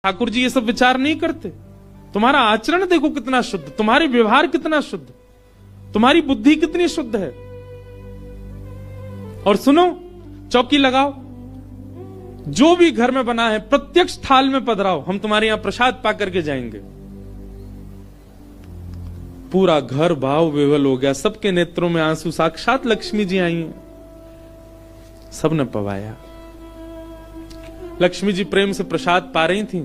ठाकुर जी ये सब विचार नहीं करते। तुम्हारा आचरण देखो कितना शुद्ध, तुम्हारे व्यवहार कितना शुद्ध, तुम्हारी बुद्धि कितनी शुद्ध है। और सुनो, चौकी लगाओ, जो भी घर में बना है प्रत्यक्ष थाल में पधराओ, हम तुम्हारे यहां प्रसाद पा करके जाएंगे। पूरा घर भाव विवल हो गया, सबके नेत्रों में आंसू, साक्षात लक्ष्मी जी आई हैं, सबने पवाया। लक्ष्मी जी प्रेम से प्रसाद पा रही थी,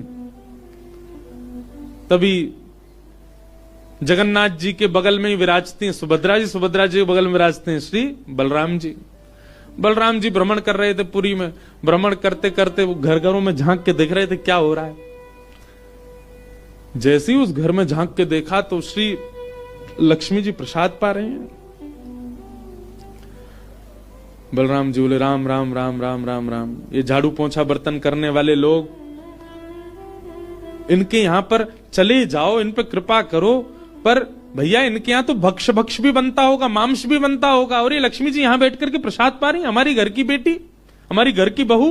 तभी जगन्नाथ जी के बगल में ही विराजती हैं सुभद्रा जी, सुभद्रा जी के बगल में विराजते हैं श्री बलराम जी। बलराम जी भ्रमण कर रहे थे पुरी में, भ्रमण करते करते वो घर घरों में झांक के देख रहे थे क्या हो रहा है। जैसे ही उस घर में झांक के देखा तो श्री लक्ष्मी जी प्रसाद पा रहे हैं। बलराम जी बोले राम राम राम राम राम राम, ये झाड़ू पोंछा बर्तन करने वाले लोग, इनके यहां पर चले जाओ, इन पे कृपा करो, पर भैया इनके यहां तो भक्ष भक्ष भी बनता होगा, मांस भी बनता होगा, और ये लक्ष्मी जी यहां बैठ करके प्रसाद पा रही, हमारी घर की बेटी, हमारी घर की बहू,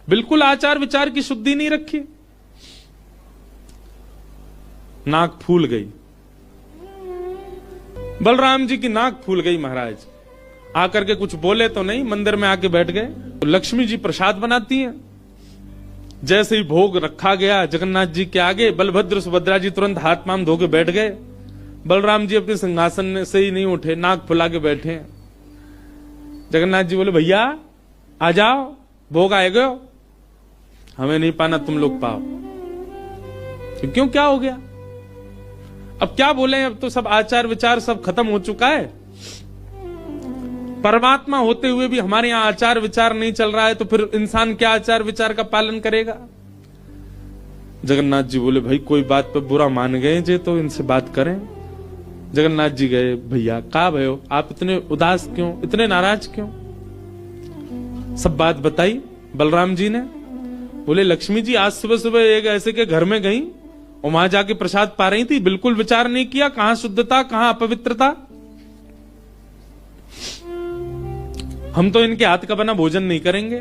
बिल्कुल आचार विचार की शुद्धि नहीं रखी। नाक फूल गई, बलराम जी की नाक फूल गई। महाराज आकर के कुछ बोले तो नहीं, मंदिर में आके बैठ गए। तो लक्ष्मी जी प्रसाद बनाती हैं, जैसे ही भोग रखा गया जगन्नाथ जी के आगे, बलभद्र सुभद्रा जी तुरंत हाथ पांव धो के बैठ गए। बलराम जी अपने सिंहासन से ही नहीं उठे, नाक फुला के बैठे। जगन्नाथ जी बोले भैया आ जाओ, भोग आए गए, हमें नहीं पाना, तुम लोग पाओ। क्यों, क्या हो गया? अब क्या बोले, अब तो सब आचार विचार सब खत्म हो चुका है। परमात्मा होते हुए भी हमारे यहां आचार विचार नहीं चल रहा है, तो फिर इंसान क्या आचार विचार का पालन करेगा? जगन्नाथ जी बोले भाई कोई बात पे बुरा मान गए जे, तो इनसे बात करें। जगन्नाथ जी गए, भैया कहा भयो, आप इतने उदास क्यों, इतने नाराज क्यों? सब बात बताई बलराम जी ने। बोले लक्ष्मी जी आज सुबह सुबह एक ऐसे के घर में गई और वहां जाके प्रसाद पा रही थी, बिल्कुल विचार नहीं किया, कहां शुद्धता कहां अपवित्रता। हम तो इनके हाथ का बना भोजन नहीं करेंगे।